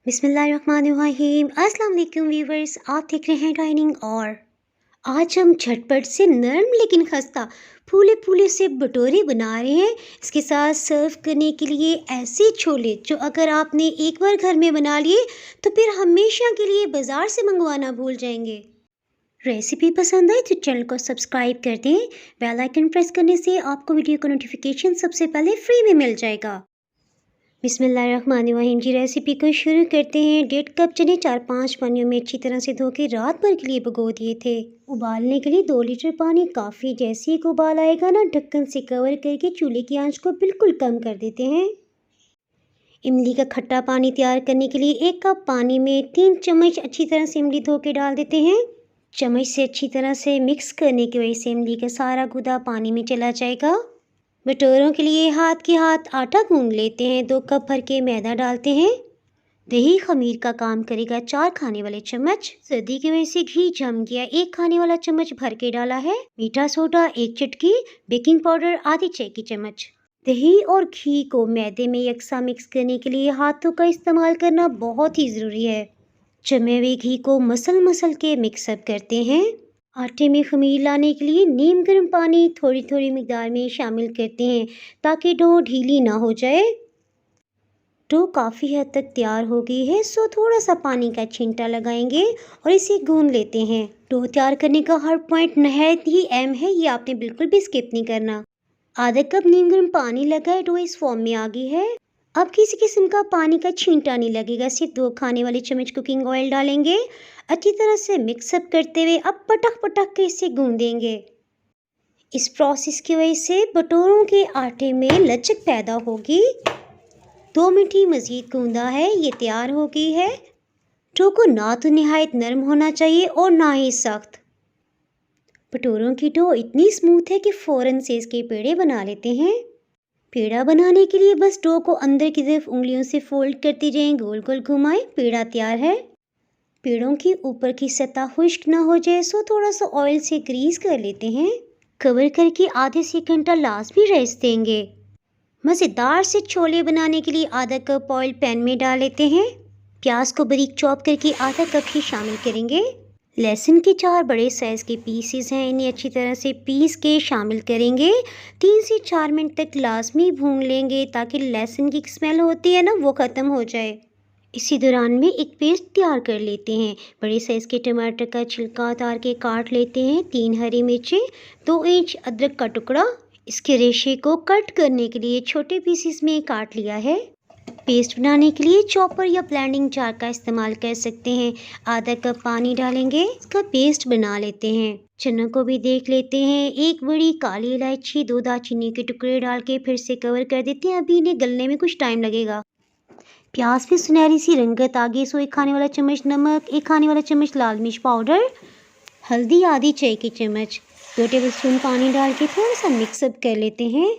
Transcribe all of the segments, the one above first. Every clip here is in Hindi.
बिस्मिल्लाहिर्रहमानिर्रहीम। अस्सलाम वालेकुम व्यूवर्स, आप देख रहे हैं डाइनिंग। और आज हम झटपट से नरम लेकिन खस्ता फूले फूले से भटूरे बना रहे हैं। इसके साथ सर्व करने के लिए ऐसे छोले जो अगर आपने एक बार घर में बना लिए तो फिर हमेशा के लिए बाज़ार से मंगवाना भूल जाएंगे। रेसिपी पसंद आए तो चैनल को सब्सक्राइब कर दें। बेल आइकन प्रेस करने से आपको वीडियो का नोटिफिकेशन सबसे पहले फ्री में मिल जाएगा। बिस्मिल्लाहिर्रहमानिर्रहीम जी, रेसिपी को शुरू करते हैं। 1.5 कप चने 4-5 पानियों में अच्छी तरह से धो के रात भर के लिए भिगो दिए थे। उबालने के लिए 2 लीटर पानी काफ़ी। जैसे ही एक उबाल आएगा ना, ढक्कन से कवर करके चूल्हे की आंच को बिल्कुल कम कर देते हैं। इमली का खट्टा पानी तैयार करने के लिए 1 कप पानी में 3 चम्मच अच्छी तरह से इमली धो के डाल देते हैं। चम्मच से अच्छी तरह से मिक्स करने की वजह से इमली का सारा गुदा पानी में चला जाएगा। भटूरों के लिए हाथ के हाथ आटा गूंद लेते हैं। 2 कप भर के मैदा डालते हैं। दही खमीर का काम करेगा 4 खाने वाले चम्मच। सर्दी की वजह से घी जम गया, 1 खाने वाला चम्मच भर के डाला है। मीठा सोडा 1 चुटकी, बेकिंग पाउडर आधी चाय की चम्मच। दही और घी को मैदे में यकसा मिक्स करने के लिए हाथों का इस्तेमाल करना बहुत ही ज़रूरी है। जमे हुए घी को मसल के मिक्सअप करते हैं। आटे में खमीर लाने के लिए नीम गर्म पानी थोड़ी थोड़ी मिकदार में शामिल करते हैं ताकि डो ढीली ना हो जाए। डो काफ़ी हद तक तैयार हो गई है, सो थोड़ा सा पानी का छींटा लगाएंगे और इसे गूंद लेते हैं। डो तैयार करने का हर पॉइंट नहायत ही अहम है, ये आपने बिल्कुल भी स्किप नहीं करना। आधा कप नीम गर्म पानी लगा है, डो इस फॉर्म में आ गई है। अब किसी किस्म का पानी का छींटा नहीं लगेगा, सिर्फ 2 खाने वाले चम्मच कुकिंग ऑयल डालेंगे। अच्छी तरह से मिक्सअप करते हुए अब पटक के इसे गूंदेंगे। इस प्रोसेस की वजह से भटूरों के आटे में लचक पैदा होगी। 2 मिनट ही मज़ीद गूंदा है, ये तैयार हो गई है। डो को ना तो नहायत नरम होना चाहिए और ना ही सख्त। भटूरों की डो इतनी स्मूथ है कि फ़ौरन से इसके पेड़े बना लेते हैं। पेड़ा बनाने के लिए बस डो को अंदर की तरफ उंगलियों से फोल्ड करते जाएं, गोल गोल घुमाएं, पेड़ा तैयार है। पेड़ों की ऊपर की सतह खुश्क ना हो जाए सो थोड़ा सा ऑयल से ग्रीस कर लेते हैं। कवर करके आधे से 1 घंटा लाजमी रेस्ट देंगे। मज़ेदार से छोले बनाने के लिए आधा कप ऑयल पैन में डाल लेते हैं। प्याज को बारीक चॉप करके आधा कप ही शामिल करेंगे। लहसुन के 4 बड़े साइज़ के पीसेस हैं, इन्हें अच्छी तरह से पीस के शामिल करेंगे। 3 से 4 मिनट तक लाजमी भून लेंगे ताकि लहसुन की स्मेल होती है ना, वो ख़त्म हो जाए। इसी दौरान में एक पेस्ट तैयार कर लेते हैं। बड़े साइज़ के टमाटर का छिलका उतार के काट लेते हैं। 3 हरी मिर्चें, 2 इंच अदरक का टुकड़ा। इसके रेशे को कट करने के लिए छोटे पीसेस में काट लिया है। पेस्ट बनाने के लिए चॉपर या ब्लेंडिंग जार का इस्तेमाल कर सकते हैं। आधा कप पानी डालेंगे, इसका पेस्ट बना लेते हैं। चनों को भी देख लेते हैं। 1 बड़ी काली इलायची, 2 दालचीनी के टुकड़े डाल के फिर से कवर कर देते हैं। अभी इन्हें गलने में कुछ टाइम लगेगा। प्याज पे सुनहरी सी रंगत आ गई, सो 1 खाने वाला चम्मच नमक, 1 खाने वाला चम्मच लाल मिर्च पाउडर, हल्दी आधी चाय की चम्मच, 2 टेबलस्पून पानी डाल के थोड़ा सा मिक्सअप कर लेते हैं।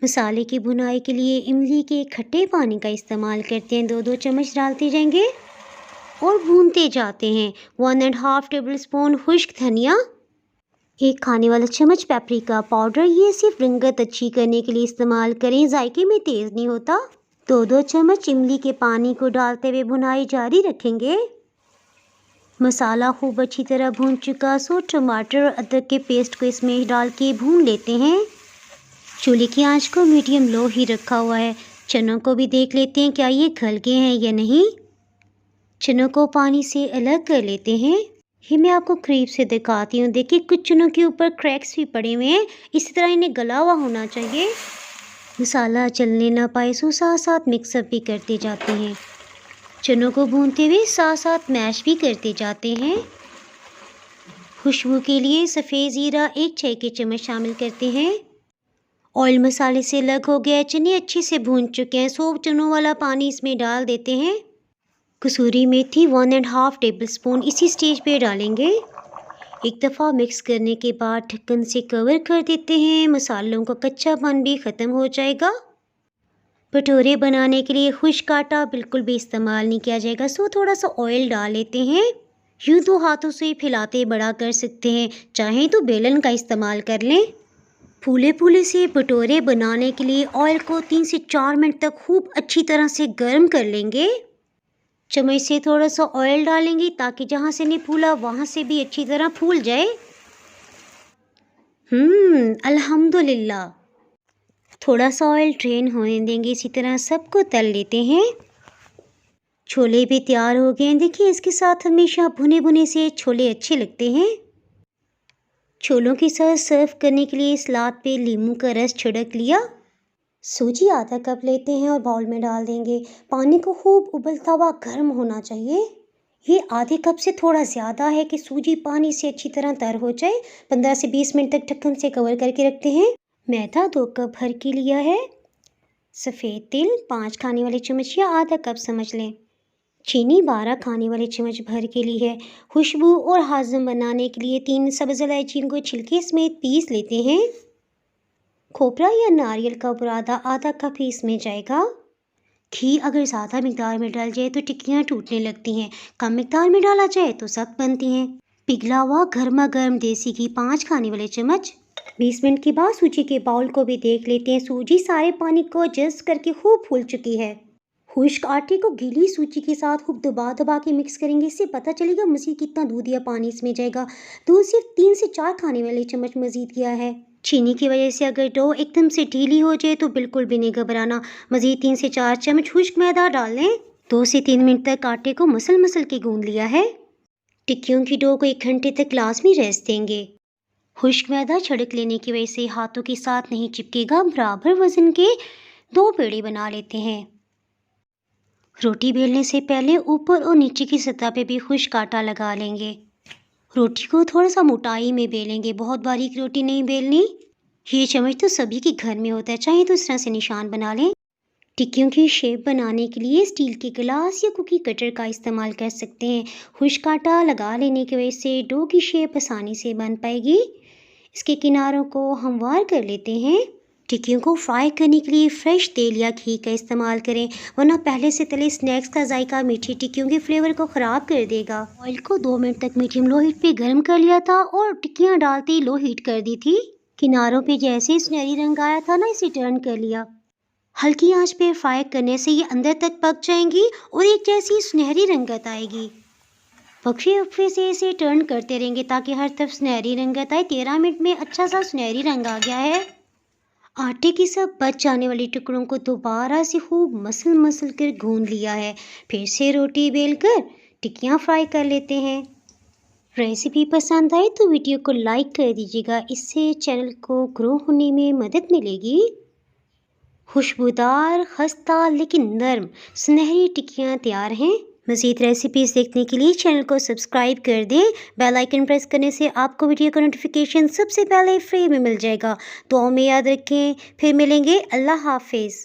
मसाले की भुनाई के लिए इमली के खट्टे पानी का इस्तेमाल करते हैं। 2-2 चम्मच डालते जाएंगे और भूनते जाते हैं। 1.5 टेबलस्पून खुश्क धनिया, 1 खाने वाला चम्मच पेपरिका पाउडर, ये सिर्फ रंगत अच्छी करने के लिए इस्तेमाल करें, जायके में तेज़ नहीं होता। 2-2 चम्मच इमली के पानी को डालते हुए भुनाई जारी रखेंगे। मसाला खूब अच्छी तरह भून चुका, सो टमाटर और अदरक के पेस्ट को इसमें डाल के भून लेते हैं। चूल्हे की आंच को मीडियम लो ही रखा हुआ है। चनों को भी देख लेते हैं क्या ये गल गए हैं या नहीं। चनों को पानी से अलग कर लेते हैं। ये मैं आपको करीब से दिखाती हूँ। देखिए कुछ चनों के ऊपर क्रैक्स भी पड़े हुए हैं, इसी तरह इन्हें गला हुआ होना चाहिए। मसाला चलने ना पाए सो साथ साथ मिक्सअप भी करते जाते हैं। चनों को भूनते हुए साथ साथ मैश भी करते जाते हैं। खुशबू के लिए सफ़ेद ज़ीरा 1 चाय के चम्मच शामिल करते हैं। ऑयल मसाले से अलग हो गया है, चने अच्छे से भून चुके हैं, सो चनों वाला पानी इसमें डाल देते हैं। कसूरी मेथी 1.5 टेबलस्पून इसी स्टेज पे डालेंगे। एक दफ़ा मिक्स करने के बाद ढक्कन से कवर कर देते हैं। मसालों का कच्चापन भी ख़त्म हो जाएगा। भटूरे बनाने के लिए खुश्क आटा बिल्कुल भी इस्तेमाल नहीं किया जाएगा, सो थोड़ा सा ऑयल डाल लेते हैं। यूँ तो हाथों से फैलाते बड़ा कर सकते हैं, चाहें तो बेलन का इस्तेमाल कर लें। फूले फूले से भटूरे बनाने के लिए ऑयल को 3 से 4 मिनट तक खूब अच्छी तरह से गर्म कर लेंगे। चम्मच से थोड़ा सा ऑयल डालेंगे ताकि जहाँ से नहीं फूला वहाँ से भी अच्छी तरह फूल जाए। अल्हम्दुलिल्लाह। थोड़ा सा ऑयल ड्रेन होने देंगे, इसी तरह सबको तल लेते हैं। छोले भी तैयार हो गए हैं। देखिए, इसके साथ हमेशा भुने भुने से छोले अच्छे लगते हैं। छोलों के साथ सर्व करने के लिए सलाद पे नींबू का रस छिड़क लिया। सूजी आधा कप लेते हैं और बाउल में डाल देंगे। पानी को खूब उबलता हुआ गर्म होना चाहिए। ये आधे कप से थोड़ा ज़्यादा है कि सूजी पानी से अच्छी तरह तर हो जाए। 15 से 20 मिनट तक ढक्कन से कवर करके रखते हैं। मैदा 2 कप भर के लिया है। सफ़ेद तिल 5 खाने वाले चम्मच या आधा कप समझ लें। चीनी 12 खाने वाले चम्मच भर के ली है। खुशबू और हाज़म बनाने के लिए 3 सब्ज़ इलायची को छिलके समेत पीस लेते हैं। खोपरा या नारियल का बुरादा आधा कप ही इसमें जाएगा। घी अगर ज़्यादा मिकदार में डाल जाए तो टिक्कियाँ टूटने लगती हैं, कम मिकदार में डाला जाए तो सख्त बनती हैं। पिघला हुआ गर्मा गर्म देसी घी 5 खाने वाले चम्मच। 20 मिनट के बाद सूजी के बाउल को भी देख लेते हैं। सूजी सारे पानी को एडजस्ट करके खूब फूल चुकी है। खुश्क आटे को गीली सूजी के साथ खूब दबा दबा के मिक्स करेंगे। इससे पता चलेगा मज़ीद कितना दूध या पानी इसमें जाएगा। दूध सिर्फ 3 से 4 खाने वाले चम्मच मज़ीद किया है। चीनी की वजह से अगर डो एकदम से ढीली हो जाए तो बिल्कुल भी नहीं घबराना। मज़ीद 3 से 4 चम्मच खुश्क मैदा डाल लें। 2 से 3 मिनट तक आटे को मसल के गूंद लिया है। टिक्कियों की डो को 1 घंटे तक लाजमी रेस्ट देंगे। खुश्क मैदा छिड़क लेने की वजह से हाथों के साथ नहीं चिपकेगा। बराबर वज़न के 2 पेड़े बना लेते हैं। रोटी बेलने से पहले ऊपर और नीचे की सतह पे भी खुश्क आटा लगा लेंगे। रोटी को थोड़ा सा मोटाई में बेलेंगे, बहुत बारीक रोटी नहीं बेलनी। ये चम्मच तो सभी के घर में होता है, चाहे तो इस तरह से निशान बना लें। टिक्कियों की शेप बनाने के लिए स्टील के गिलास या कुकी कटर का इस्तेमाल कर सकते हैं। खुश्क आटा लगा लेने की वजह से डो की शेप आसानी से बन पाएगी। इसके किनारों को हमवार कर लेते हैं। टिक्कियों को फ्राई करने के लिए फ्रेश तेल या घी का इस्तेमाल करें, वरना पहले से तले स्नैक्स का जायका मीठी टिक्कियों के फ्लेवर को ख़राब कर देगा। ऑयल को 2 मिनट तक मीडियम लो हीट पे गर्म कर लिया था और टिक्कियाँ डालते ही लो हीट कर दी थी। किनारों पे जैसे सुनहरी रंग आया था ना, इसे टर्न कर लिया। हल्की आंच पे फ्राई करने से ये अंदर तक पक जाएंगी और एक जैसी सुनहरी रंगत आएगी। वक्फे से इसे टर्न करते रहेंगे ताकि हर तरफ सुनहरी रंगत आए। 13 मिनट में अच्छा सा सुनहरी रंग आ गया है। आटे की सब बच जाने वाले टुकड़ों को दोबारा से खूब मसल कर गूंद लिया है। फिर से रोटी बेलकर टिक्कियाँ फ्राई कर लेते हैं। रेसिपी पसंद आए तो वीडियो को लाइक कर दीजिएगा, इससे चैनल को ग्रो होने में मदद मिलेगी। खुशबूदार, खस्ता लेकिन नरम सुनहरी टिक्कियाँ तैयार हैं। मज़ीद रेसिपीज़ देखने के लिए चैनल को सब्सक्राइब कर दें। बेल आइकन प्रेस करने से आपको वीडियो का नोटिफिकेशन सबसे पहले फ्री में मिल जाएगा। दुआओं में याद रखें। फिर मिलेंगे। अल्लाह हाफिज़।